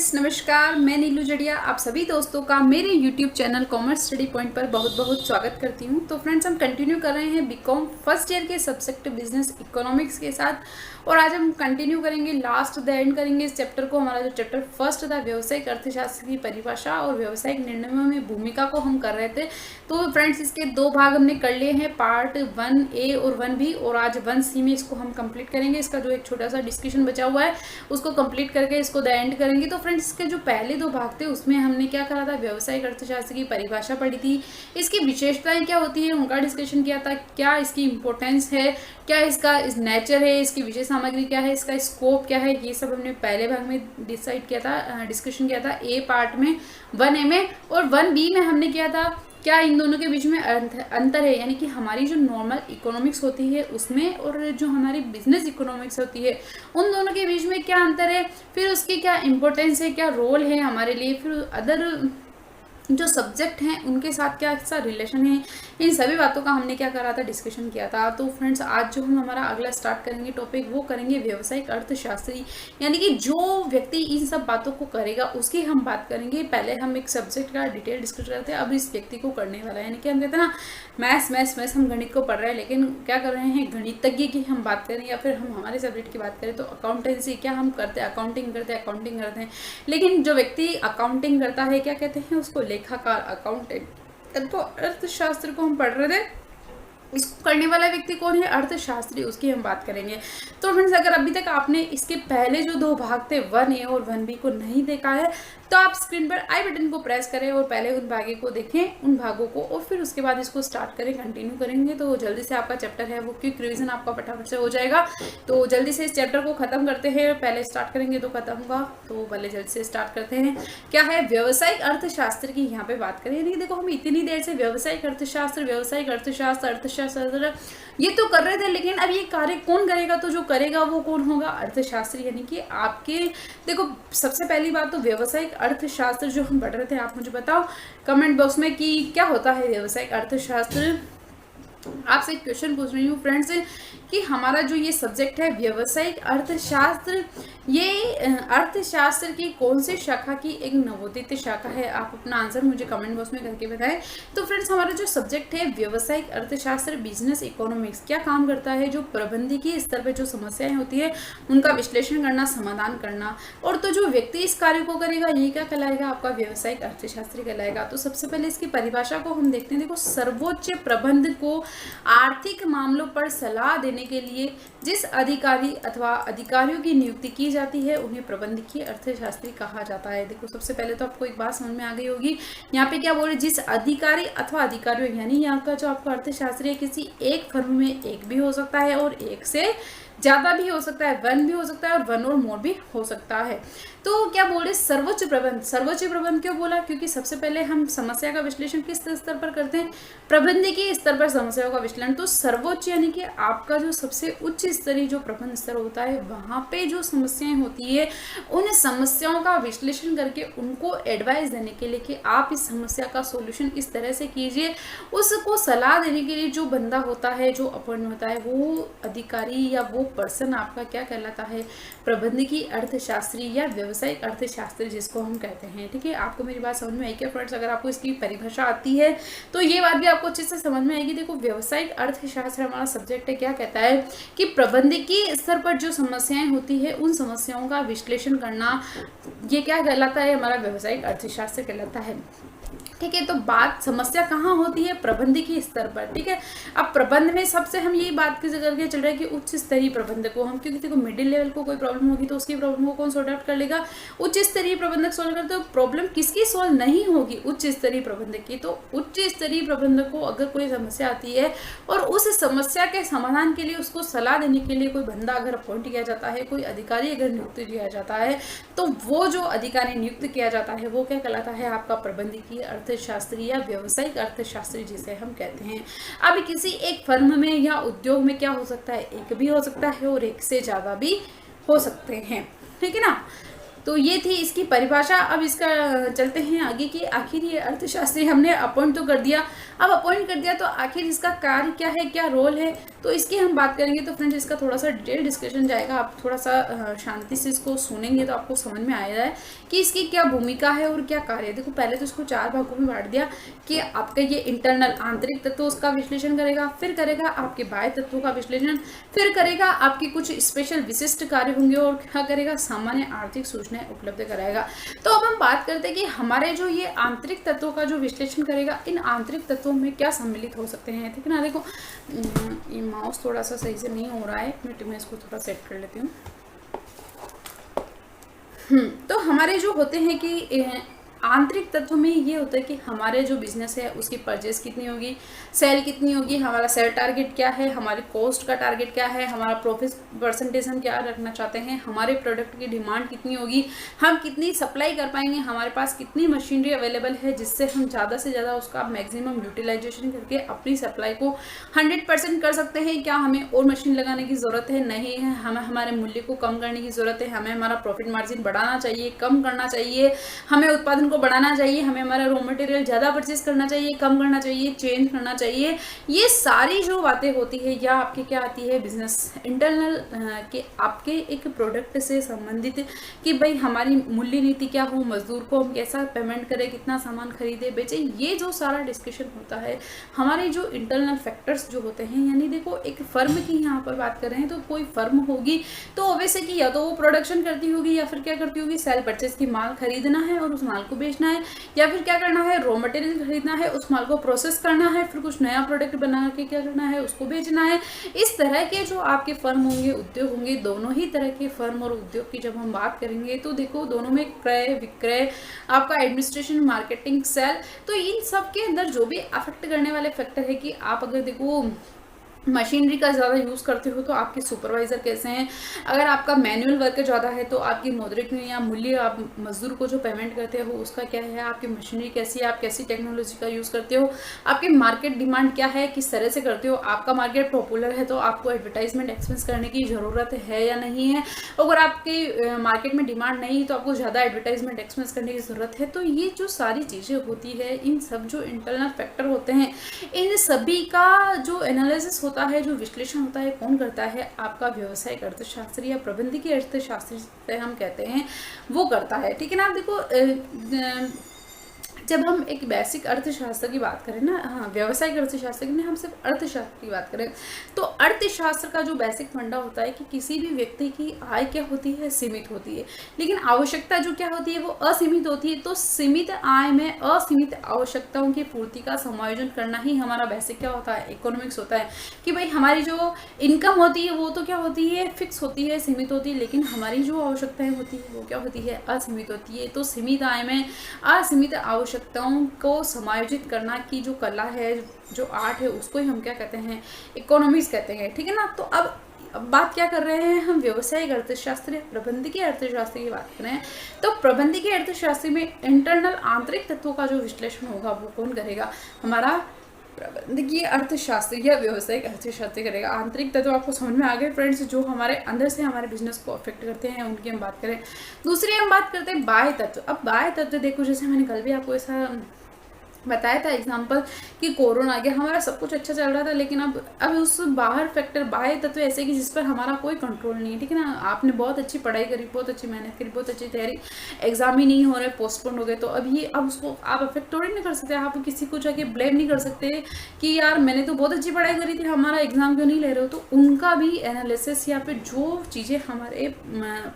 Friends, नमस्कार। मैं नीलू जड़िया आप सभी दोस्तों का मेरे YouTube channel commerce study point पर बहुत बहुत स्वागत करती हूं। तो फ्रेंड्स, हम कंटिन्यू कर रहे हैं बीकॉम फर्स्ट ईयर के सब्जेक्ट बिजनेस इकोनॉमिक्स के साथ और आज हम कंटिन्यू करेंगे, लास्ट द एंड करेंगे इस चैप्टर को। हमारा जो चैप्टर फर्स्ट था व्यावसायिक अर्थशास्त्र की परिभाषा और व्यावसायिक निर्णयों में भूमिका को हम कर रहे थे। तो फ्रेंड्स, इसके दो भाग हमने कर लिए हैं, पार्ट 1A और 1B, और आज 1C में इसको हम कंप्लीट करेंगे। इसका जो एक छोटा सा डिस्कशन बचा हुआ है उसको कंप्लीट करके इसको द एंड करेंगे। तो फ्रेंड्स, इसके जो पहले दो भाग थे उसमें हमने क्या करा था, व्यावसायिक अर्थशास्त्र की परिभाषा पढ़ी थी, इसकी विशेषताएं क्या होती है उनका डिस्कशन किया था, क्या इसकी इंपॉर्टेंस है, क्या इसका नेचर है, इसकी विषय सामग्री क्या है, इसका स्कोप क्या है, ये सब हमने पहले भाग में डिसाइड किया था, डिस्कशन किया था ए पार्ट में 1A में। और 1B में हमने किया था क्या इन दोनों के बीच में अंतर है, यानी कि हमारी जो नॉर्मल इकोनॉमिक्स होती है उसमें और जो हमारी बिजनेस इकोनॉमिक्स होती है उन दोनों के बीच में क्या अंतर है, फिर उसकी क्या इंपॉर्टेंस है, क्या रोल है हमारे लिए, फिर अदर जो सब्जेक्ट हैं उनके साथ क्या सा रिलेशन है, इन सभी बातों का हमने क्या करा था, डिस्कशन किया था। तो फ्रेंड्स, आज जो हम हमारा अगला स्टार्ट करेंगे टॉपिक वो करेंगे व्यावसायिक अर्थशास्त्री, यानी कि जो व्यक्ति इन सब बातों को करेगा उसकी हम बात करेंगे। पहले हम एक सब्जेक्ट का डिटेल डिस्कस करते हैं, अब इस व्यक्ति को करने वाला है, यानी कि हम कहते हैं ना मैथ्स हम गणित को पढ़ रहे हैं, लेकिन क्या कर रहे हैं, गणितज्ञ की हम बात करें या फिर हम हमारे सब्जेक्ट की बात करें तो अकाउंटेंसी, क्या हम करते हैं, अकाउंटिंग करते हैं। लेकिन जो व्यक्ति अकाउंटिंग करता है क्या कहते हैं उसको, लेखाकार, अकाउंटेंट। तो अर्थशास्त्र को हम पढ़ रहे थे, इसको करने वाला व्यक्ति कौन है, अर्थशास्त्री, उसकी हम बात करेंगे। तो फ्रेंड्स, अगर अभी तक आपने इसके पहले जो दो भाग थे 1A और 1B को नहीं देखा है तो आप स्क्रीन पर आई बटन को प्रेस करें और पहले उन भागों को देखें, उन भागों को, और फिर उसके बाद इसको स्टार्ट करें, कंटिन्यू करेंगे तो जल्दी से आपका चैप्टर है वो क्विक रिवीजन आपका फटाफट से हो जाएगा। तो जल्दी से इस चैप्टर को खत्म करते हैं, पहले स्टार्ट करेंगे तो खत्म होगा, तो पहले जल्दी से स्टार्ट करते हैं। क्या है, व्यावसायिक अर्थशास्त्र की यहाँ पे बात करें। नहीं, देखो हम इतनी देर से व्यावसायिक अर्थशास्त्र ये तो कर रहे थे, लेकिन अब ये कार्य कौन करेगा, तो जो करेगा वो कौन होगा, अर्थशास्त्री। यानी कि आपके देखो, सबसे पहली बात तो व्यावसायिक अर्थशास्त्र जो हम पढ़ रहे थे, आप मुझे बताओ कमेंट बॉक्स में कि क्या होता है व्यावसायिक अर्थशास्त्र। आपसे एक क्वेश्चन पूछ रही हूँ फ्रेंड्स कि हमारा जो ये सब्जेक्ट है व्यावसायिक अर्थशास्त्र, ये अर्थशास्त्र की कौन सी शाखा की एक नवोदित शाखा है, आप अपना आंसर मुझे कमेंट बॉक्स में करके बताएं। तो फ्रेंड्स, हमारा जो सब्जेक्ट है व्यावसायिक अर्थशास्त्र बिजनेस इकोनॉमिक्स क्या काम करता है, जो प्रबंधकीय स्तर पर जो समस्याएं होती है उनका विश्लेषण करना, समाधान करना, और तो जो व्यक्ति इस कार्य को करेगा ये क्या कहलाएगा, आपका व्यावसायिक अर्थशास्त्री कहलाएगा। तो सबसे पहले इसकी परिभाषा को हम देखते हैं। देखो, सर्वोच्च प्रबंध को आर्थिक मामलों पर सलाह देने के लिए जिस अधिकारी अथवा अधिकारियों की नियुक्ति की जाती है उन्हें प्रबंधकीय अर्थशास्त्री कहा जाता है। देखो, सबसे पहले तो आपको एक बात समझ में आ गई होगी, यहाँ पे क्या बोल रहे, जिस अधिकारी अथवा अधिकारियों, यानी यहाँ का जो आपका अर्थशास्त्री है किसी एक फर्म में एक भी हो सकता है और एक से ज्यादा भी हो सकता है, 1 भी हो सकता है और 1 और मोर भी हो सकता है। तो क्या बोल रहे, सर्वोच्च प्रबंध क्यों बोला, क्योंकि सबसे पहले हम समस्या का विश्लेषण किस स्तर पर करते हैं, प्रबंधकीय स्तर पर समस्याओं का विश्लेषण। तो सर्वोच्च यानी कि आपका जो सबसे उच्च स्तरीय जो प्रबंध स्तर होता है वहां पे जो समस्याएं होती है उन समस्याओं का विश्लेषण करके उनको एडवाइस देने के लिए कि आप इस समस्या का सोल्यूशन इस तरह से कीजिए, उसको सलाह देने के लिए जो बंदा होता है, जो अपॉइंट होता है, वो अधिकारी या वो पर्सन आपका क्या कहलाता है, प्रबंधकीय अर्थशास्त्री या व्यावसायिक अर्थशास्त्री जिसको हम कहते हैं। ठीक है, आपको मेरी बात समझ में आई क्या फ्रेंड्स? अगर आपको इसकी परिभाषा आती है तो ये बात भी आपको अच्छे से समझ में आएगी। देखो, व्यावसायिक अर्थशास्त्र हमारा सब्जेक्ट है, क्या कहता है कि प्रबंधकीय स्तर पर जो समस्याएं होती है उन समस्याओं का विश्लेषण करना, ये क्या कहलाता है, हमारा व्यावसायिक अर्थशास्त्र कहलाता है। ठीक है, तो बात समस्या कहाँ होती है, प्रबंधकीय स्तर पर। ठीक है, अब प्रबंध में सबसे हम यही बात करके चल रहे हैं कि उच्च स्तरीय प्रबंधक को हम, क्योंकि देखो मिडिल लेवल को कोई प्रॉब्लम होगी तो उसकी प्रॉब्लम को कौन सॉर्ट आउट कर लेगा, उच्च स्तरीय प्रबंधक सॉल्व करते। तो प्रॉब्लम किसकी सॉल्व नहीं होगी, उच्च स्तरीय प्रबंधक की। तो उच्च स्तरीय प्रबंधक को अगर कोई समस्या आती है और उस समस्या के समाधान के लिए उसको सलाह देने के लिए कोई बंदा अगर अपॉइंट किया जाता है, कोई अधिकारी अगर नियुक्त किया जाता है, तो वो जो अधिकारी नियुक्त किया जाता है वो क्या कहलाता है, आपका प्रबंधकीय अर्थशास्त्री या व्यावसायिक अर्थशास्त्री जिसे हम कहते हैं। अब किसी एक फर्म में या उद्योग में क्या हो सकता है, एक भी हो सकता है और एक से ज्यादा भी हो सकते हैं। ठीक है ना, तो ये थी इसकी परिभाषा। अब इसका चलते हैं आगे कि आखिर ये अर्थशास्त्री हमने अपॉइंट तो कर दिया, अब अपॉइंट कर दिया तो आखिर इसका कार्य क्या है, क्या रोल है, तो इसकी हम बात करेंगे। तो फ्रेंड्स इसका थोड़ा सा डिटेल डिस्कशन जाएगा, आप थोड़ा सा शांति से इसको सुनेंगे तो आपको समझ में आएगा कि इसकी क्या भूमिका है और क्या कार्य है। देखो पहले तो इसको 4 भागों में बांट दिया कि आपका ये इंटरनल आंतरिक तत्व उसका विश्लेषण करेगा, फिर करेगा आपके बाह्य तत्वों का विश्लेषण, फिर करेगा आपकी कुछ स्पेशल विशिष्ट कार्य होंगे और क्या करेगा सामान्य आर्थिक सूचनाएं उपलब्ध कराएगा। तो अब हम बात करते हैं कि हमारे जो ये आंतरिक तत्वों का जो विश्लेषण करेगा, इन आंतरिक तत्वों में क्या सम्मिलित हो सकते हैं। ठीक है ना, देखो ये माउस थोड़ा सा सही से नहीं हो रहा है, एक मिनट में इसको थोड़ा सेट कर लेती हूँ। तो हमारे जो होते हैं कि आंतरिक तत्व में ये होता है कि हमारे जो बिजनेस है उसकी परचेस कितनी होगी, सेल कितनी होगी, हमारा सेल टारगेट क्या है, हमारे कॉस्ट का टारगेट क्या है, हमारा प्रॉफिट परसेंटेज हम क्या रखना चाहते हैं, हमारे प्रोडक्ट की डिमांड कितनी होगी, हम कितनी सप्लाई कर पाएंगे, हमारे पास कितनी मशीनरी अवेलेबल है जिससे हम ज़्यादा से ज़्यादा उसका मैक्सिमम यूटिलाइजेशन करके अपनी सप्लाई को 100% कर सकते हैं। क्या हमें और मशीन लगाने की ज़रूरत है? नहीं है। हमें हमारे मूल्य को कम करने की ज़रूरत है, हमें हमारा प्रॉफिट मार्जिन बढ़ाना चाहिए, कम करना चाहिए, हमें उत्पादन को बढ़ाना चाहिए, हमें हमारा रॉ मटेरियल ज़्यादा परचेज करना चाहिए, कम करना चाहिए, चेंज करना चाहिए। ये सारी जो बातें होती है या आपकी क्या आती है बिजनेस इंटरनल के आपके एक प्रोडक्ट से संबंधित कि भाई हमारी मूल्य नीति क्या हो, मजदूर को हम कैसा पेमेंट करें, कितना सामान खरीदे बेचे, ये जो सारा डिस्कशन होता है हमारे जो इंटरनल फैक्टर्स जो होते हैं। यानी देखो एक फर्म की यहाँ पर बात कर रहे हैं तो कोई फर्म होगी तो ऑब्वियसली कि या तो वो प्रोडक्शन करती होगी या फिर क्या करती होगी सेल परचेज की माल खरीदना है और उस माल को बेचना है, या फिर क्या करना है रॉ मटेरियल खरीदना है, उस माल को प्रोसेस करना है, फिर कुछ नया प्रोडक्ट बना के क्या करना है उसको बेचना है। इस तरह के जो आपके फर्म होंगे, उद्योग होंगे, दोनों ही तरह के फर्म और उद्योग की जब हम बात करेंगे तो देखो दोनों में क्रय विक्रय, आपका एडमिनिस्ट्रेशन, मार्केटिंग, सेल, तो इन सब के अंदर जो भी अफेक्ट करने वाले फैक्टर है कि आप अगर देखो मशीनरी का ज़्यादा यूज़ करते हो तो आपके सुपरवाइज़र कैसे हैं, अगर आपका मैनुअल वर्क ज़्यादा है तो आपकी मौद्रिक या मूल्य आप मजदूर को जो पेमेंट करते हो उसका क्या है, आपकी मशीनरी कैसी है, आप कैसी टेक्नोलॉजी का यूज़ करते हो, आपके मार्केट डिमांड क्या है, किस तरह से करते हो, आपका मार्केट पॉपुलर है तो आपको एडवर्टाइजमेंट एक्सपेंस करने की ज़रूरत है या नहीं है, अगर आपके मार्केट में डिमांड नहीं तो आपको ज़्यादा एडवर्टाइजमेंट एक्सपेंस करने की ज़रूरत है। तो ये जो सारी चीज़ें होती है, इन सब जो इंटरनल फैक्टर होते हैं, इन सभी का जो एनालिसिस होता है, जो विश्लेषण होता है, कौन करता है, आपका व्यावसायिक अर्थशास्त्री या प्रबंधकीय अर्थशास्त्री से हम कहते हैं वो करता है। ठीक है ना। आप देखो जब हम एक बेसिक अर्थशास्त्र की बात करें ना, हाँ व्यावसायिक अर्थशास्त्र की नहीं, हम सिर्फ अर्थशास्त्र की बात करें तो अर्थशास्त्र का जो बेसिक फंडा होता है कि किसी भी व्यक्ति की आय क्या होती है, सीमित होती है, लेकिन आवश्यकता जो क्या होती है वो असीमित होती है। तो सीमित आय में असीमित आवश्यकताओं की पूर्ति का समायोजन करना ही हमारा बेसिक क्या होता है, इकोनॉमिक्स होता है। कि भाई हमारी जो इनकम होती है वो तो क्या होती है, फिक्स होती है, सीमित होती है, लेकिन हमारी जो आवश्यकताएं होती है वो क्या होती है, असीमित होती है। तो सीमित आय में असीमित आवश्यकताओं को समायोजित करना की जो कला है, जो आर्ट है, उसको ही हम क्या कहते हैं, इकोनॉमिक्स कहते हैं। ठीक है ना। तो अब बात क्या कर रहे हैं हम, व्यवसायिक अर्थशास्त्र या प्रबंधकीय अर्थशास्त्र की बात कर रहे हैं। तो प्रबंधकीय अर्थशास्त्र में इंटरनल आंतरिक तत्वों का जो विश्लेषण होगा वो कौन करेगा, हमारा प्रबंधकीय अर्थशास्त्र या व्यवसायिक अर्थशास्त्र करेगा। आंतरिक तत्व आपको समझ में आ गए फ्रेंड्स, जो हमारे अंदर से हमारे बिजनेस को अफेक्ट करते हैं, उनकी हम बात करें। दूसरी हम बात करते हैं बाह्य तत्व। अब बाह्य तत्व देखो, जैसे मैंने कल भी आपको ऐसा बताया था एग्जाम्पल कि कोरोना आ गया, हमारा सब कुछ अच्छा चल रहा था, लेकिन अब उस बाहर फैक्टर बाह्य तत्व ऐसे कि जिस पर हमारा कोई कंट्रोल नहीं है। ठीक है ना। आपने बहुत अच्छी पढ़ाई करी, बहुत अच्छी मेहनत करी, बहुत अच्छी तैयारी, एग्जाम ही नहीं हो रहे, पोस्टपोन हो गए, तो अब उसको आप अफेक्ट थोड़ी नहीं कर सकते, आप किसी को जाके ब्लेम नहीं कर सकते कि यार मैंने तो बहुत अच्छी पढ़ाई करी थी, हमारा एग्जाम क्यों नहीं ले रहे हो। तो उनका भी एनालिसिस या फिर जो चीज़ें हमारे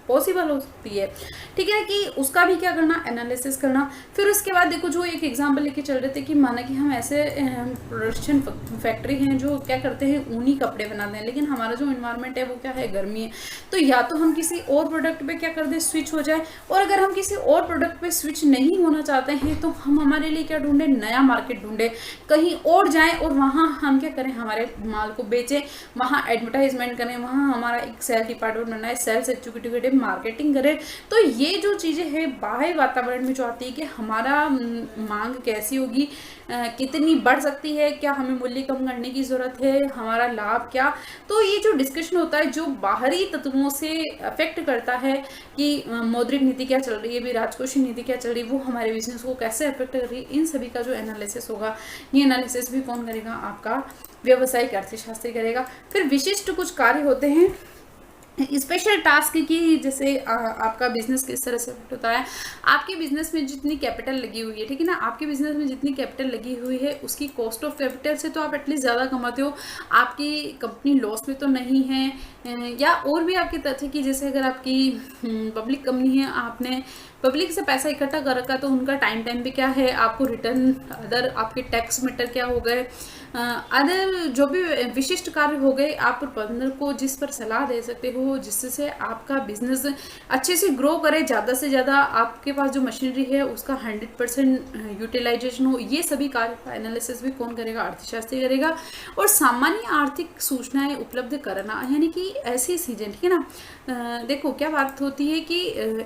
पॉसिबल हो सकती है, ठीक है, कि उसका भी क्या करना, एनालिसिस करना। फिर उसके बाद देखो, जो एक एग्जाम्पल लेके चल रहे थे कि माना कि हम ऐसे प्रोडक्शन फैक्ट्री हैं जो क्या करते हैं, ऊनी कपड़े बनाते हैं, लेकिन हमारा जो इन्वायरमेंट है वो क्या है, गर्मी है। तो या तो हम किसी और प्रोडक्ट पे क्या कर दें, स्विच हो जाए, और अगर हम किसी और प्रोडक्ट पे स्विच नहीं होना चाहते हैं तो हम हमारे लिए क्या ढूंढे, नया मार्केट ढूंढे, कहीं और जाएं और वहाँ हम क्या करें, हमारे माल को बेचें, वहाँ एडवर्टाइजमेंट करें, वहाँ हमारा एक सेल डिपार्टमेंट बनाए, सेल्स एग्जीक्यूटिव मार्केटिंग करें। तो ये जो चीज़ें हैं बाह्य वातावरण में जो आती है कि हमारा मांग कैसी होगी, कितनी बढ़ सकती है, क्या हमें मूल्य कम करने की ज़रूरत है, हमारा लाभ क्या। तो ये जो डिस्कशन होता है जो बाहरी तत्वों से अफेक्ट करता है कि मौद्रिक नीति क्या चल रही है, भी राजकोषीय नीति क्या चल रही है, वो हमारे बिजनेस को कैसे अफेक्ट कर रही है, इन सभी का जो एनालिसिस होगा, ये एनालिसिस भी कौन करेगा, आपका व्यावसायिक अर्थशास्त्री करेगा। फिर विशिष्ट कुछ कार्य होते हैं, स्पेशल टास्क की, जैसे आपका बिजनेस किस तरह से अफेक्ट होता है, आपके बिजनेस में जितनी कैपिटल लगी हुई है, ठीक है ना, आपके बिजनेस में जितनी कैपिटल लगी हुई है उसकी कॉस्ट ऑफ कैपिटल से तो आप एटलीस्ट ज़्यादा कमाते हो, आपकी कंपनी लॉस में तो नहीं है, या और भी आपके तथ्य की, जैसे अगर आपकी पब्लिक कंपनी है, आपने पब्लिक से पैसा इकट्ठा कर रखा तो उनका टाइम पे क्या है, आपको रिटर्न, अदर आपके टैक्स मैटर क्या हो गए, अदर जो भी विशिष्ट कार्य हो गए, आप प्रबंधक को जिस पर सलाह दे सकते हो जिससे आपका बिजनेस अच्छे से ग्रो करे, ज़्यादा से ज़्यादा आपके पास जो मशीनरी है उसका 100% यूटिलाइजेशन हो, ये सभी कार्य का एनालिसिस भी कौन करेगा, अर्थशास्त्री करेगा। और सामान्य आर्थिक सूचनाएं उपलब्ध कराना, यानी कि ऐसी सीजन, ठीक है ना, देखो क्या बात होती है कि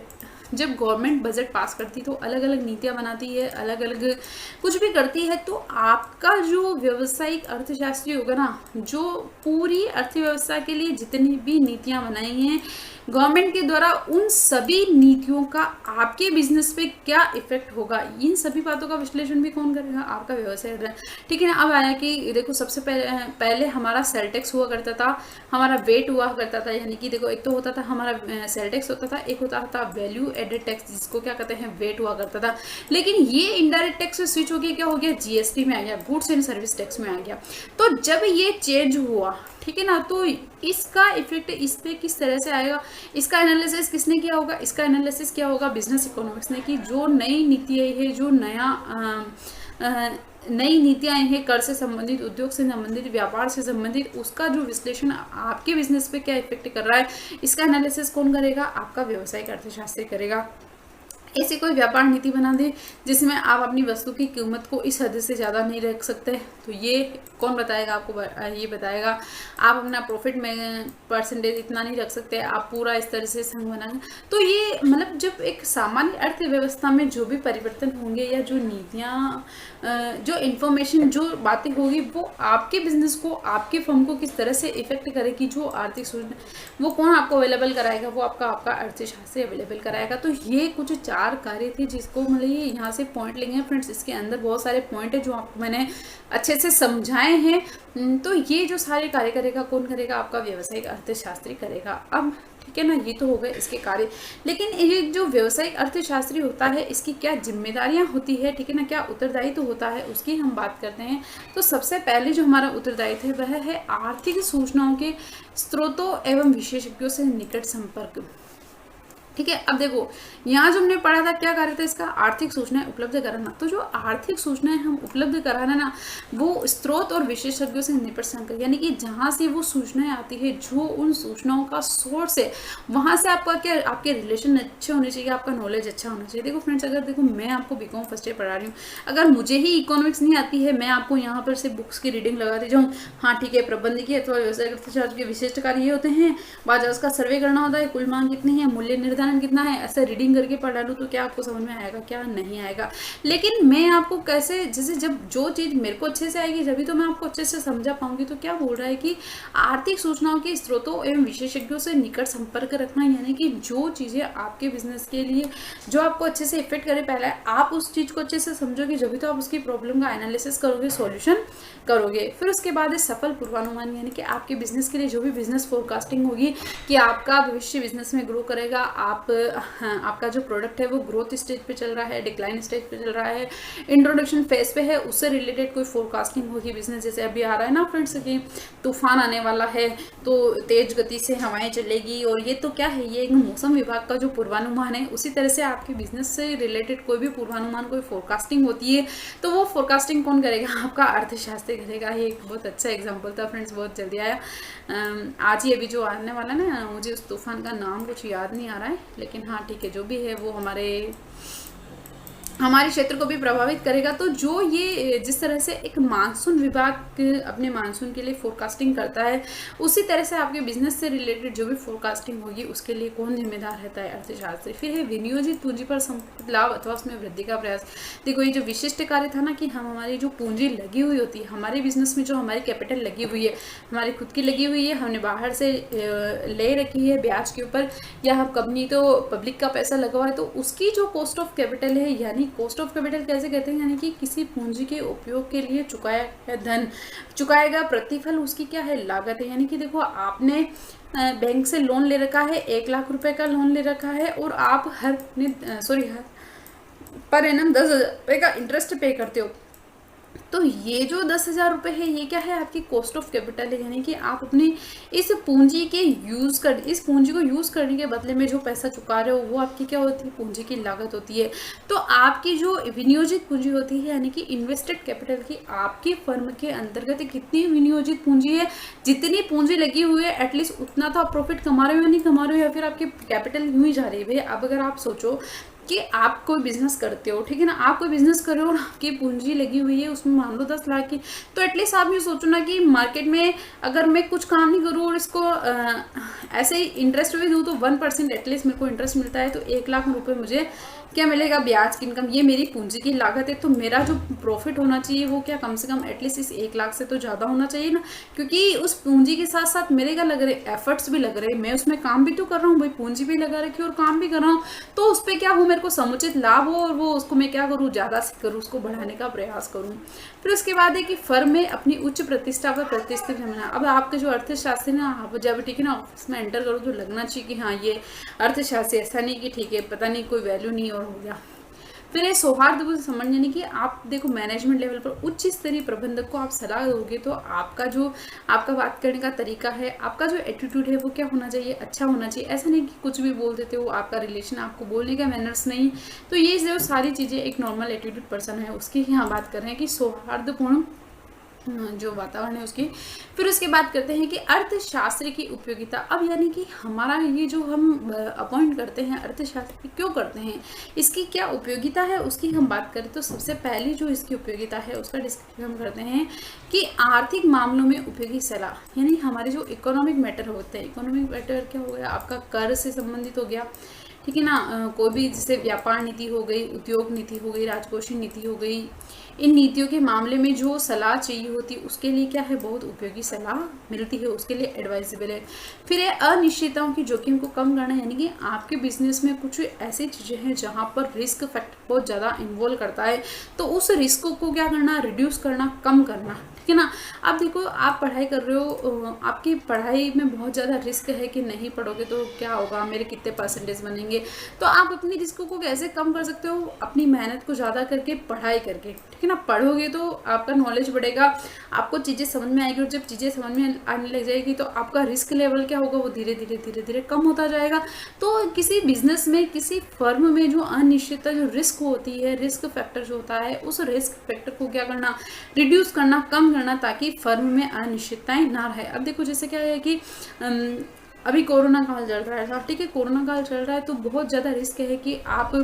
जब गवर्नमेंट बजट पास करती तो अलग अलग नीतियाँ बनाती है, अलग अलग कुछ भी करती है, तो आपका जो व्यावसायिक अर्थशास्त्री होगा ना, जो पूरी अर्थव्यवस्था के लिए जितनी भी नीतियाँ बनाई हैं गवर्नमेंट के द्वारा, उन सभी नीतियों का आपके बिजनेस पे क्या इफेक्ट होगा, इन सभी बातों का विश्लेषण भी कौन करेगा, आपका व्यवसाय, ठीक है ना। अब आया कि देखो सबसे पहले हमारा सेल टैक्स हुआ करता था, हमारा वेट हुआ करता था, यानी कि देखो एक तो होता था हमारा सेल टैक्स होता था, एक होता था वैल्यू एडेड टैक्स, जिसको क्या कहते हैं वेट हुआ करता था। लेकिन ये इनडायरेक्ट टैक्स से स्विच हो गया, क्या हो गया, जीएसटी में आ गया, गुड्स एंड सर्विस टैक्स में आ गया। तो जब ये चेंज हुआ, ठीक है ना, तो इसका इफेक्ट इस पे किस तरह से आएगा, इसका एनालिसिस किसने किया होगा, इसका एनालिसिस क्या होगा, बिजनेस इकोनॉमिक्स ने की। जो नई नीति आई है, जो नई नीतियाँ आई हैं, कर से संबंधित, उद्योग से संबंधित, व्यापार से संबंधित, उसका जो विश्लेषण आपके बिजनेस पे क्या इफेक्ट कर रहा है, इसका एनालिसिस कौन करेगा, आपका व्यावसायिक अर्थशास्त्री करेगा। ऐसी कोई व्यापार नीति बना दे जिसमें आप अपनी वस्तु की कीमत को इस हद से ज़्यादा नहीं रख सकते, तो ये कौन बताएगा आपको, ये बताएगा। आप अपना प्रॉफिट में परसेंटेज इतना नहीं रख सकते, आप पूरा इस तरह से संघ बनाएंगे। तो ये मतलब जब एक सामान्य अर्थव्यवस्था में जो भी परिवर्तन होंगे, या जो नीतियाँ, जो इन्फॉर्मेशन, जो बातें होगी, वो आपके बिजनेस को, आपके फर्म को किस तरह से इफेक्ट करेगी, जो आर्थिक सूचना, वो कौन आपको अवेलेबल कराएगा, वो आपका अर्थशास्त्री अवेलेबल कराएगा। तो ये कुछ 4 कार्य थे जिसको मतलब ये यहाँ से पॉइंट लेंगे फ्रेंड्स, इसके अंदर बहुत सारे पॉइंट है जो आपको मैंने अच्छे से समझाए हैं। तो ये जो सारे कार्य करेगा कौन करेगा, आपका व्यावसायिक अर्थशास्त्री करेगा। अब ठीक है ना, ये तो हो गए इसके कार्य। लेकिन ये जो व्यावसायिक अर्थशास्त्री होता है, इसकी क्या जिम्मेदारियां होती है, ठीक है ना, क्या उत्तरदायित्व होता है, उसकी हम बात करते हैं। तो सबसे पहले जो हमारा उत्तरदायित्व है वह है आर्थिक सूचनाओं के स्रोतों एवं विशेषज्ञों से निकट संपर्क। ठीक है, अब देखो यहाँ जो हमने पढ़ा था क्या कार्य था इसका, आर्थिक सूचनाएं उपलब्ध कराना। तो जो आर्थिक सूचनाएं हम उपलब्ध कराना ना, वो स्रोत और विशेषज्ञों से निकट संपर्क, यानी कि जहाँ से वो सूचनाएं आती है, जो उन सूचनाओं का सोर्स है, वहाँ से आपका क्या, आपके रिलेशन अच्छे होने चाहिए, आपका नॉलेज अच्छा होना चाहिए। देखो फ्रेंड्स, अगर देखो मैं आपको बीकॉम फर्स्ट ईयर पढ़ा रही हूँ, अगर मुझे ही इकोनॉमिक्स नहीं आती है, मैं आपको यहाँ पर से बुक्स की रीडिंग लगाती जाऊँ, हाँ ठीक है, प्रबंधकीय अथवा व्यवसायिक अर्थशास्त्र के विशिष्ट कार्य ये होते हैं, बाजार का सर्वे करना होता है, कुल मांग कितनी है, मूल्य निर्धारण कितना है, ऐसा रीडिंग करके पढ़ा लूँ तो क्या आपको समझ में आएगा, क्या नहीं आएगा। लेकिन मैं आपको कैसे, जैसे जब जो चीज़ मेरे को अच्छे से आएगी जब तो मैं आपको अच्छे से समझा पाऊंगी। तो क्या बोल रहा है कि आर्थिक सूचनाओं के स्रोतों एवं विशेषज्ञों से निकट संपर्क रखना, यानी कि जो चीज़ें आपके बिजनेस के लिए जो आपको अच्छे से इफेक्ट करे, पहले आप उस चीज़ को अच्छे से समझोगे, जब तो आप उसकी प्रॉब्लम का एनालिसिस करोगे, सॉल्यूशन करोगे। फिर उसके बाद सफल पूर्वानुमान, यानी कि आपके बिजनेस के लिए जो भी बिजनेस फोरकास्टिंग होगी कि आपका भविष्य बिजनेस में ग्रो करेगा, आपका जो प्रोडक्ट है वो ग्रोथ स्टेज पे चल रहा है, डिक्लाइन स्टेज पे चल रहा है, इंट्रोडक्शन फेज पे है, उससे रिलेटेड कोई फोरकास्टिंग होगी बिजनेस। जैसे अभी आ रहा है ना फ्रेंड्स कि तूफान आने वाला है तो तेज गति से हवाएं चलेगी, और ये तो क्या है, ये एक मौसम विभाग का जो पूर्वानुमान है, उसी तरह से आपके बिजनेस से रिलेटेड कोई भी पूर्वानुमान, कोई फोरकास्टिंग होती है, तो वो फोरकास्टिंग कौन करेगा, आपका अर्थशास्त्री करेगा। ये एक बहुत अच्छा एग्जाम्पल था फ्रेंड्स, बहुत जल्दी आया। आज ही अभी जो आने वाला ना, मुझे उस तूफान का नाम कुछ याद नहीं आ रहा है, लेकिन हाँ ठीक है, जो भी है वो हमारे हमारे क्षेत्र को भी प्रभावित करेगा। तो जो ये जिस तरह से एक मानसून विभाग अपने मानसून के लिए फोरकास्टिंग करता है, उसी तरह से आपके बिजनेस से रिलेटेड जो भी फोरकास्टिंग होगी उसके लिए कौन जिम्मेदार रहता है? अर्थशास्त्री। फिर है विनियोजित पूंजी पर संपत्ति लाभ अथवा उसमें वृद्धि का प्रयास। देखो ये जो विशिष्ट कार्य था ना कि हम हमारी जो पूंजी लगी हुई होती है हमारे बिजनेस में, जो हमारी कैपिटल लगी हुई है, हमारी खुद की लगी हुई है, हमने बाहर से ले रखी है ब्याज के ऊपर, या हम कंपनी तो पब्लिक का पैसा लगा हुआ है, तो उसकी जो कॉस्ट ऑफ कैपिटल है, यानी कॉस्ट ऑफ कैपिटल कैसे कहते हैं, यानी कि किसी पूंजी के उपयोग के लिए चुकाया गया धन, चुकाया गया प्रतिफल, उसकी क्या है? लागत है। यानी कि देखो आपने बैंक से लोन ले रखा है, 1 लाख रुपए का लोन ले रखा है, और आप हर पर एनम 10,000 रुपये का इंटरेस्ट पे करते हो। तो ये जो 10,000 रुपये है ये क्या है? आपकी कॉस्ट ऑफ कैपिटल है। यानी कि आप अपनी इस पूंजी के इस पूंजी को यूज़ करने के बदले में जो पैसा चुका रहे हो वो आपकी क्या होती है? पूंजी की लागत होती है। तो आपकी जो विनियोजित पूंजी होती है, यानी कि इन्वेस्टेड कैपिटल की, आपकी फर्म के अंतर्गत कितनी विनियोजित पूंजी है, जितनी पूंजी लगी हुई है एटलीस्ट उतना तो आप प्रॉफिट कमा रहे हो या नहीं कमा रहे हो, या फिर आपकी कैपिटल यूँ ही जा रही है। भैया अब अगर आप सोचो कि आप कोई बिजनेस करते हो, ठीक है ना, आप कोई बिजनेस कर रहे हो और आपकी पूंजी लगी हुई है उसमें मान लो 10 लाख की, तो एटलीस्ट आप ये सोचो ना कि मार्केट में अगर मैं कुछ काम नहीं करूँ और इसको ऐसे ही इंटरेस्ट भी दूँ तो 1% एटलीस्ट मेरे को इंटरेस्ट मिलता है, तो 1 लाख रुपए मुझे क्या मिलेगा? ब्याज की इनकम। ये मेरी पूंजी की लागत है, तो मेरा जो प्रॉफिट होना चाहिए वो क्या कम से कम एटलीस्ट इस 1 लाख से तो ज़्यादा होना चाहिए ना, क्योंकि उस पूंजी के साथ साथ मेरे क्या लग रहे? एफर्ट्स भी लग रहे, मैं उसमें काम भी तो कर रहा हूँ भाई, पूंजी भी लगा रखी और काम भी कर रहा हूँ, तो उस पर क्या हो, मेरे को समुचित लाभ हो और वो उसको मैं क्या करूँ? ज़्यादा से करूँ, उसको बढ़ाने का प्रयास करूँ। फिर उसके बाद है कि फर्म में अपनी उच्च प्रतिष्ठा पर प्रतिष्ठित होना। अब आपके जो अर्थशास्त्री ना, आप जब ठीक है ना ऑफिस में एंटर करो तो लगना चाहिए कि हाँ ये अर्थशास्त्री, ऐसा नहीं कि ठीक है पता नहीं कोई वैल्यू नहीं और हो गया। फिर ये सौहार्दपूर्ण समझ, यानी कि आप देखो मैनेजमेंट लेवल पर उच्च स्तरीय प्रबंधक को आप सलाह दोगे तो आपका बात करने का तरीका है, आपका जो एटीट्यूड है वो क्या होना चाहिए? अच्छा होना चाहिए। ऐसा नहीं कि कुछ भी बोल देते हो, आपका रिलेशन, आपको बोलने का मैनर्स नहीं। तो ये जो सारी चीज़ें एक नॉर्मल एटीट्यूड पर्सन है उसकी ही यहाँ बात कर रहे हैं कि सौहार्दपूर्ण जो वातावरण है उसकी। फिर उसके बाद करते हैं कि अर्थशास्त्र की उपयोगिता। अब यानी कि हमारा ये जो हम अपॉइंट करते हैं अर्थशास्त्री, क्यों करते हैं, इसकी क्या उपयोगिता है उसकी हम बात करें तो सबसे पहली जो इसकी उपयोगिता है उसका डिस्कशन हम करते हैं कि आर्थिक मामलों में उपयोगी सलाह। यानी हमारे जो इकोनॉमिक मैटर होते हैं, इकोनॉमिक मैटर क्या हो गया? आपका कर से संबंधित हो गया, ठीक है ना, कोई भी जैसे व्यापार नीति हो गई, उद्योग नीति हो गई, राजकोषीय नीति हो गई, इन नीतियों के मामले में जो सलाह चाहिए होती है उसके लिए क्या है? बहुत उपयोगी सलाह मिलती है, उसके लिए एडवाइजेबल है। फिर ये अनिश्चितताओं की जोखिम को कम करना, यानी कि आपके बिजनेस में कुछ ऐसी चीज़ें हैं जहाँ पर रिस्क फैक्टर बहुत ज़्यादा इन्वॉल्व करता है, तो उस रिस्क को क्या करना? रिड्यूस करना, कम करना, ठीक है ना। अब देखो आप पढ़ाई कर रहे हो, आपकी पढ़ाई में बहुत ज़्यादा रिस्क है कि नहीं पढ़ोगे तो क्या होगा, मेरे कितने परसेंटेज बनेंगे, तो आप अपनी रिस्क को कैसे कम कर सकते हो? अपनी मेहनत को ज़्यादा करके, पढ़ाई करके, ठीक है ना। पढ़ोगे तो आपका नॉलेज बढ़ेगा, आपको चीज़ें समझ में आएगी, और जब चीज़ें समझ में आने लग जाएगी तो आपका रिस्क लेवल क्या होगा? वो धीरे धीरे कम होता जाएगा। तो किसी बिजनेस में, किसी फर्म में जो अनिश्चितता, जो रिस्क होती है, रिस्क फैक्टर जो होता है, उस रिस्क फैक्टर को क्या करना? रिड्यूस करना, कम करना, ताकि फर्म में अनिश्चितताएं ना रहे। अब देखो जैसे क्या है कि अभी कोरोना काल चल रहा है, ठीक है, कोरोना काल चल रहा है तो बहुत ज़्यादा रिस्क है कि आप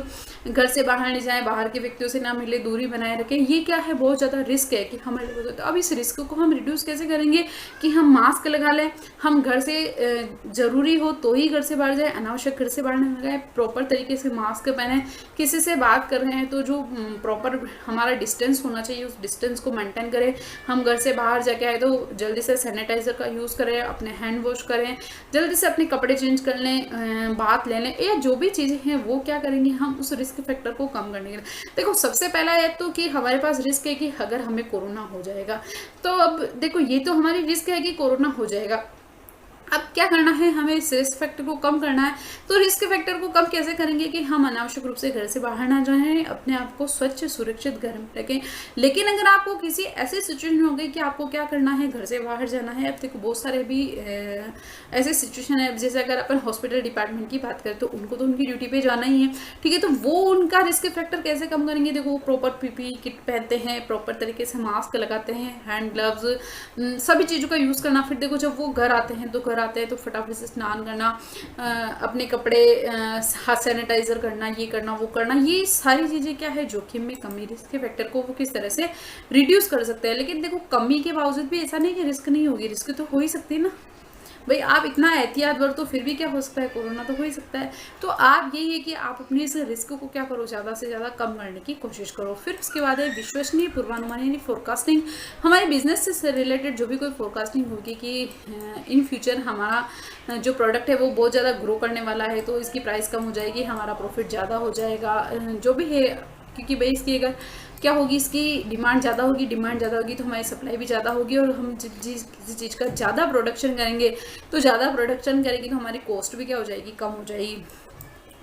घर से बाहर नहीं जाएं, बाहर के व्यक्तियों से ना मिले, दूरी बनाए रखें। ये क्या है? बहुत ज़्यादा रिस्क है कि हमारे लोगों तो अब इस रिस्क को हम रिड्यूस कैसे करेंगे? कि हम मास्क लगा लें, हम घर से ज़रूरी हो तो ही घर से बाहर जाए, अनावश्यक घर से बाहर नहीं लगाए, प्रॉपर तरीके से मास्क पहने, किसी से बात कर रहे हैं तो जो प्रॉपर हमारा डिस्टेंस होना चाहिए उस डिस्टेंस को मेंटेन करें। हम घर से बाहर जाके आए तो जल्दी से सैनिटाइजर का यूज़ करें, अपने हैंड वॉश करें, जल्दी से अपने कपड़े चेंज कर लें, बात ले लें, या जो भी चीज़ें हैं वो क्या करेंगे? हम उस रिस्क फैक्टर को कम करने के लिए, देखो सबसे पहला है तो कि हमारे पास रिस्क है कि अगर हमें कोरोना हो जाएगा, तो अब देखो ये तो हमारी रिस्क है कि कोरोना हो जाएगा। अब क्या करना है? हमें इस रिस्क फैक्टर को कम करना है। तो रिस्क फैक्टर को कम कैसे करेंगे? कि हम अनावश्यक रूप से घर से बाहर ना जाएं, अपने आप को स्वच्छ, सुरक्षित घर में रखें। लेकिन अगर आपको किसी ऐसी सिचुएशन हो गई कि आपको क्या करना है? घर से बाहर जाना है, अब देखो बहुत सारे भी ऐसे सिचुएशन है, जैसे अगर अपन हॉस्पिटल डिपार्टमेंट की बात करें तो उनको तो उनकी ड्यूटी पे जाना ही है, ठीक है, तो वो उनका रिस्क फैक्टर कैसे कम करेंगे? देखो वो प्रॉपर पीपीई किट पहनते हैं, प्रॉपर तरीके से मास्क लगाते हैं, हैंड ग्लव्स, सभी चीज़ों का यूज़ करना। फिर देखो जब वो घर आते हैं तो घर दिसंबर आते हैं तो फटाफट से स्नान करना, अपने कपड़े हाथ सैनिटाइजर करना, ये करना वो करना, ये सारी चीज़ें क्या है जोखिम में कमी, रिस्क के फैक्टर को वो किस तरह से रिड्यूस कर सकते हैं। लेकिन देखो कमी के बावजूद भी ऐसा नहीं कि रिस्क नहीं होगी, रिस्क तो हो ही सकती है ना भाई, आप इतना एहतियात बरतो फिर भी क्या हो सकता है, कोरोना तो हो ही सकता है। तो आप यही है कि आप अपने इस रिस्क को क्या करो, ज़्यादा से ज़्यादा कम करने की कोशिश करो। फिर उसके बाद है विश्वसनीय पूर्वानुमान यानी फोरकास्टिंग। हमारे बिजनेस से रिलेटेड जो भी कोई फोरकास्टिंग होगी कि इन फ्यूचर हमारा जो प्रोडक्ट है वो बहुत ज़्यादा ग्रो करने वाला है तो इसकी प्राइस कम हो जाएगी, हमारा प्रॉफिट ज़्यादा हो जाएगा, जो भी है, क्योंकि भाई इसकी अगर क्या होगी, इसकी डिमांड ज़्यादा होगी तो हमारी सप्लाई भी ज़्यादा होगी, और हम किसी चीज़ का ज़्यादा प्रोडक्शन करेंगे तो ज़्यादा प्रोडक्शन करेंगे तो हमारी कॉस्ट भी क्या हो जाएगी, कम हो जाएगी।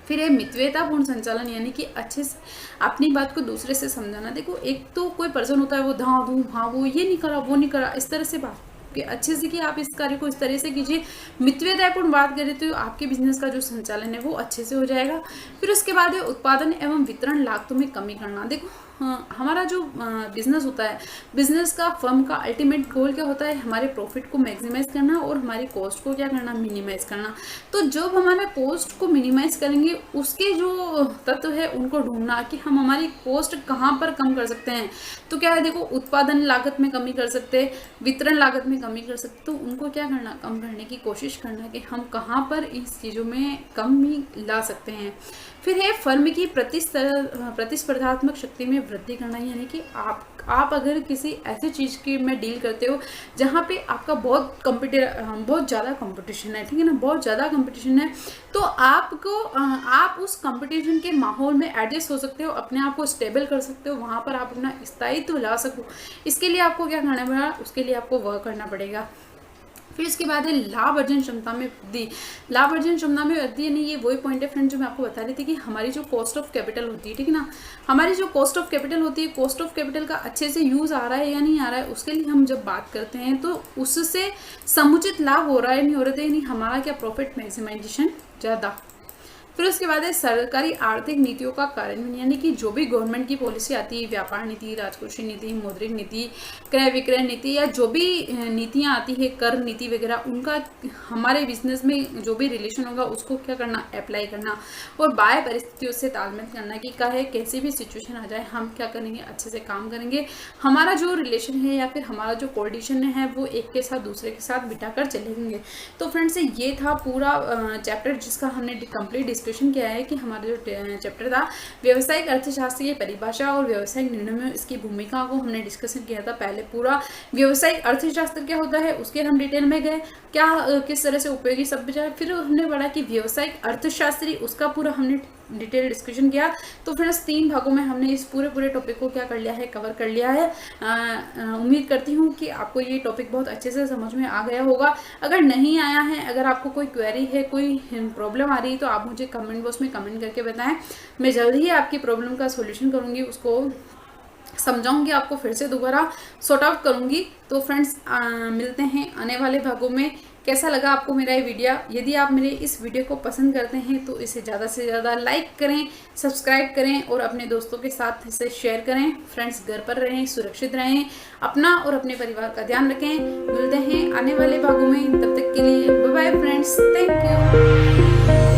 फिर है मितव्ययतापूर्ण संचालन यानी कि अच्छे से अपनी बात को दूसरे से समझाना। देखो एक तो कोई पर्सन होता है वो धाँ धूँ हाँ वो ये नहीं करा वो नहीं करा, इस तरह से बात कि अच्छे से कि आप इस कार्य को इस तरह से कीजिए। मितव्ययतापूर्ण बात करें तो आपके बिजनेस का जो संचालन है वो अच्छे से हो जाएगा। फिर उसके बाद है उत्पादन एवं वितरण लागतों में कमी करना। देखो हमारा जो बिजनेस होता है, बिजनेस का फर्म का अल्टीमेट गोल क्या होता है, हमारे प्रॉफिट को मैक्सिमाइज करना और हमारी कॉस्ट को क्या करना, मिनिमाइज करना। तो जब हमारा कॉस्ट को मिनिमाइज करेंगे उसके जो तत्व है उनको ढूंढना कि हम हमारी कॉस्ट कहाँ पर कम कर सकते हैं। तो क्या है, देखो उत्पादन लागत में कमी कर सकते हैं, वितरण लागत में कमी कर सकते, तो उनको क्या करना, कम करने की कोशिश करना कि हम कहाँ पर इस चीज़ों में कमी ला सकते हैं। फिर है फर्म की प्रतिस्पर्धात्मक शक्ति में वृद्धि करना, यानी कि आप अगर किसी ऐसी चीज़ की में डील करते हो जहाँ पे आपका बहुत ज़्यादा कंपटीशन है, ठीक है ना, बहुत ज़्यादा कंपटीशन है, तो आप उस कंपटीशन के माहौल में एडजस्ट हो सकते हो, अपने आप को स्टेबल कर सकते हो, वहाँ पर आप अपना स्थायित्व ला सको। इसके लिए आपको क्या करना पड़ेगा, उसके लिए आपको वर्क करना पड़ेगा। फिर इसके बाद है लाभ अर्जन क्षमता में वृद्धि। लाभ अर्जन क्षमता में वृद्धि यानी ये वही पॉइंट है फ्रेंड जो मैं आपको बता रही थी कि हमारी जो कॉस्ट ऑफ कैपिटल होती है, ठीक है ना, हमारी जो कॉस्ट ऑफ कैपिटल होती है, कॉस्ट ऑफ कैपिटल का अच्छे से यूज़ आ रहा है या नहीं आ रहा है, उसके लिए हम जब बात करते हैं तो उससे समुचित लाभ हो रहा है नहीं हो रहा है, यानी हमारा क्या प्रॉफिट मैक्सिमाइजेशन ज़्यादा। फिर उसके बाद है सरकारी आर्थिक नीतियों का कार्यान्वयन, यानी कि जो भी गवर्नमेंट की पॉलिसी आती है, व्यापार नीति, राजकोषीय नीति, मौद्रिक नीति, क्रय विक्रय नीति या जो भी नीतियाँ आती है, कर नीति वगैरह, उनका हमारे बिजनेस में जो भी रिलेशन होगा उसको क्या करना, अप्लाई करना और बाह्य परिस्थितियों से तालमेल करना कि क्या है, कैसी भी सिचुएशन आ जाए हम क्या करेंगे, अच्छे से काम करेंगे, हमारा जो रिलेशन है या फिर हमारा जो कोऑर्डिनेशन है वो एक के साथ दूसरे के साथ बिठाकर चलेंगे। तो फ्रेंड्स ये था पूरा चैप्टर जिसका हमने कंप्लीट डिस्कशन किया है कि हमारा जो चैप्टर था व्यावसायिक अर्थशास्त्र की परिभाषा और व्यावसायिक निर्णय में इसकी भूमिका को हमने डिस्कशन किया था। पहले पूरा व्यावसायिक अर्थशास्त्र क्या होता है उसके हम डिटेल में गए, क्या किस तरह से उपयोगी शब्द है, फिर हमने पढ़ा कि व्यावसायिक अर्थशास्त्री उसका पूरा हमने डिटेल डिस्कशन किया। तो फ्रेंड्स 3 भागों में हमने इस पूरे टॉपिक को क्या कर लिया है, कवर कर लिया है। उम्मीद करती हूँ कि आपको ये टॉपिक बहुत अच्छे से समझ में आ गया होगा। अगर नहीं आया है, अगर आपको कोई क्वेरी है, कोई प्रॉब्लम आ रही है तो आप मुझे कमेंट बॉक्स में कमेंट करके बताएं। मैं जल्द ही आपकी प्रॉब्लम का सोल्यूशन करूँगी, उसको समझाऊंगी, आपको फिर से दोबारा सॉर्ट आउट करूंगी। तो फ्रेंड्स मिलते हैं आने वाले भागों में। कैसा लगा आपको मेरा ये वीडियो? यदि आप मेरे इस वीडियो को पसंद करते हैं तो इसे ज़्यादा से ज़्यादा लाइक करें, सब्सक्राइब करें और अपने दोस्तों के साथ इसे शेयर करें। फ्रेंड्स घर पर रहें, सुरक्षित रहें, अपना और अपने परिवार का ध्यान रखें। मिलते हैं आने वाले भागों में, तब तक के लिए bye bye friends, thank you.